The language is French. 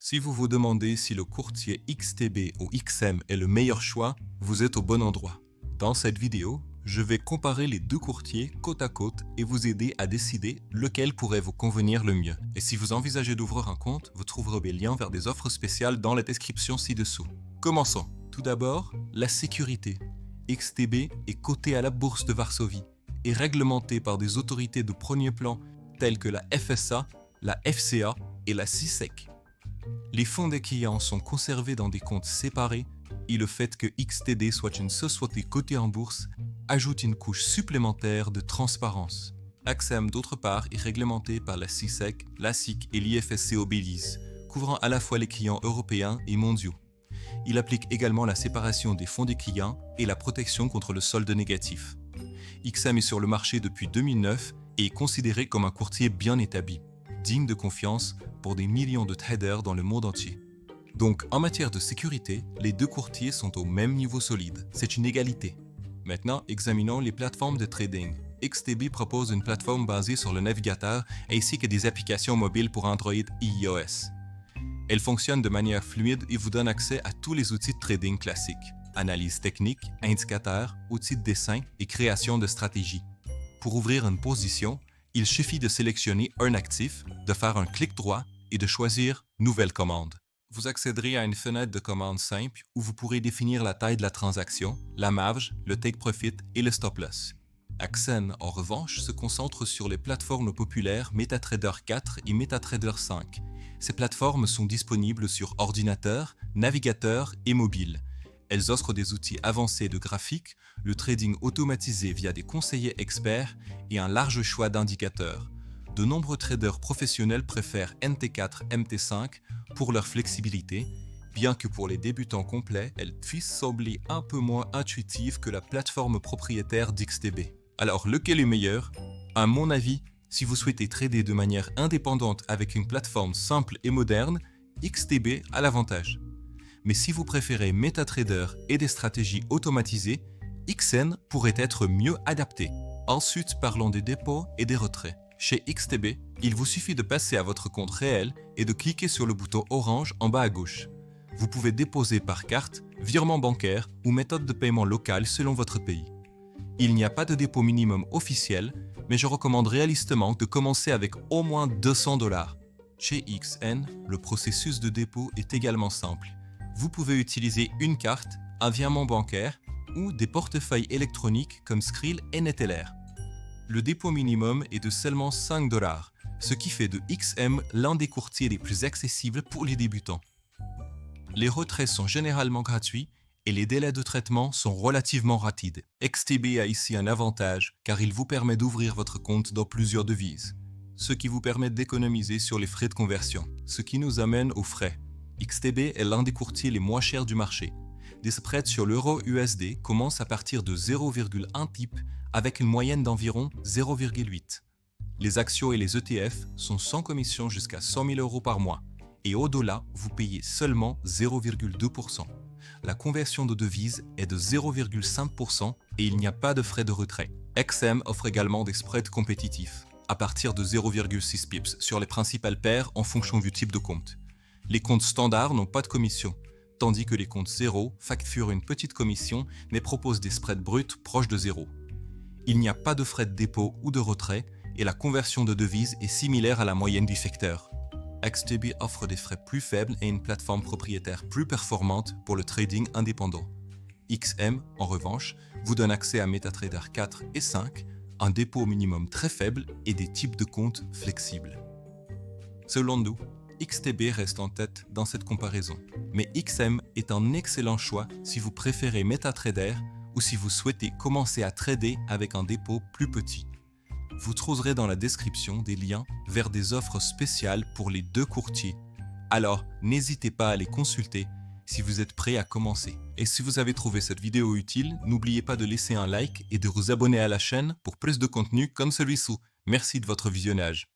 Si vous vous demandez si le courtier XTB ou XM est le meilleur choix, vous êtes au bon endroit. Dans cette vidéo, je vais comparer les deux courtiers côte à côte et vous aider à décider lequel pourrait vous convenir le mieux. Et si vous envisagez d'ouvrir un compte, vous trouverez des liens vers des offres spéciales dans la description ci-dessous. Commençons. Tout d'abord, la sécurité. XTB est coté à la bourse de Varsovie et réglementé par des autorités de premier plan telles que la FSA, la FCA et la CISEC. Les fonds des clients sont conservés dans des comptes séparés et le fait que XTB soit une société cotée en bourse ajoute une couche supplémentaire de transparence. XM, d'autre part, est réglementé par la CISEC, la SIC et l'IFSC au Belize, couvrant à la fois les clients européens et mondiaux. Il applique également la séparation des fonds des clients et la protection contre le solde négatif. XM est sur le marché depuis 2009 et est considéré comme un courtier bien établi, digne de confiance pour des millions de traders dans le monde entier. Donc, en matière de sécurité, les deux courtiers sont au même niveau solide. C'est une égalité. Maintenant, examinons les plateformes de trading. XTB propose une plateforme basée sur le navigateur ainsi que des applications mobiles pour Android et iOS. Elle fonctionne de manière fluide et vous donne accès à tous les outils de trading classiques. Analyse technique, indicateurs, outils de dessin et création de stratégies. Pour ouvrir une position, il suffit de sélectionner un actif, de faire un clic droit et de choisir « Nouvelle commande ». Vous accéderez à une fenêtre de commande simple où vous pourrez définir la taille de la transaction, la marge, le take profit et le stop loss. Axen, en revanche, se concentre sur les plateformes populaires MetaTrader 4 et MetaTrader 5. Ces plateformes sont disponibles sur ordinateur, navigateur et mobile. Elles offrent des outils avancés de graphique, le trading automatisé via des conseillers experts et un large choix d'indicateurs. De nombreux traders professionnels préfèrent NT4, MT5 pour leur flexibilité, bien que pour les débutants complets, elles puissent sembler un peu moins intuitives que la plateforme propriétaire d'XTB. Alors, lequel est meilleur? À mon avis, si vous souhaitez trader de manière indépendante avec une plateforme simple et moderne, XTB a l'avantage. Mais si vous préférez MetaTrader et des stratégies automatisées, XN pourrait être mieux adapté. Ensuite, parlons des dépôts et des retraits. Chez XTB, il vous suffit de passer à votre compte réel et de cliquer sur le bouton orange en bas à gauche. Vous pouvez déposer par carte, virement bancaire ou méthode de paiement locale selon votre pays. Il n'y a pas de dépôt minimum officiel, mais je recommande réalistement de commencer avec au moins 200 $. Chez XN, le processus de dépôt est également simple. Vous pouvez utiliser une carte, un virement bancaire ou des portefeuilles électroniques comme Skrill et Neteller. Le dépôt minimum est de seulement 5 $, ce qui fait de XM l'un des courtiers les plus accessibles pour les débutants. Les retraits sont généralement gratuits et les délais de traitement sont relativement rapides. XTB a ici un avantage car il vous permet d'ouvrir votre compte dans plusieurs devises, ce qui vous permet d'économiser sur les frais de conversion. Ce qui nous amène aux frais. XTB est l'un des courtiers les moins chers du marché. Des spreads sur l'euro USD commencent à partir de 0,1 type avec une moyenne d'environ 0,8. Les actions et les ETF sont sans commission jusqu'à 100 000 € par mois et au-delà, vous payez seulement 0,2%. La conversion de devises est de 0,5% et il n'y a pas de frais de retrait. XM offre également des spreads compétitifs, à partir de 0,6 pips sur les principales paires en fonction du type de compte. Les comptes standards n'ont pas de commission, tandis que les comptes 0 facturent une petite commission mais proposent des spreads bruts proches de 0. Il n'y a pas de frais de dépôt ou de retrait et la conversion de devises est similaire à la moyenne du secteur. XTB offre des frais plus faibles et une plateforme propriétaire plus performante pour le trading indépendant. XM, en revanche, vous donne accès à MetaTrader 4 et 5, un dépôt minimum très faible et des types de comptes flexibles. Selon nous, XTB reste en tête dans cette comparaison, mais XM est un excellent choix si vous préférez MetaTrader ou si vous souhaitez commencer à trader avec un dépôt plus petit. Vous trouverez dans la description des liens vers des offres spéciales pour les deux courtiers. Alors, n'hésitez pas à les consulter si vous êtes prêt à commencer. Et si vous avez trouvé cette vidéo utile, n'oubliez pas de laisser un like et de vous abonner à la chaîne pour plus de contenu comme celui-ci. Merci de votre visionnage.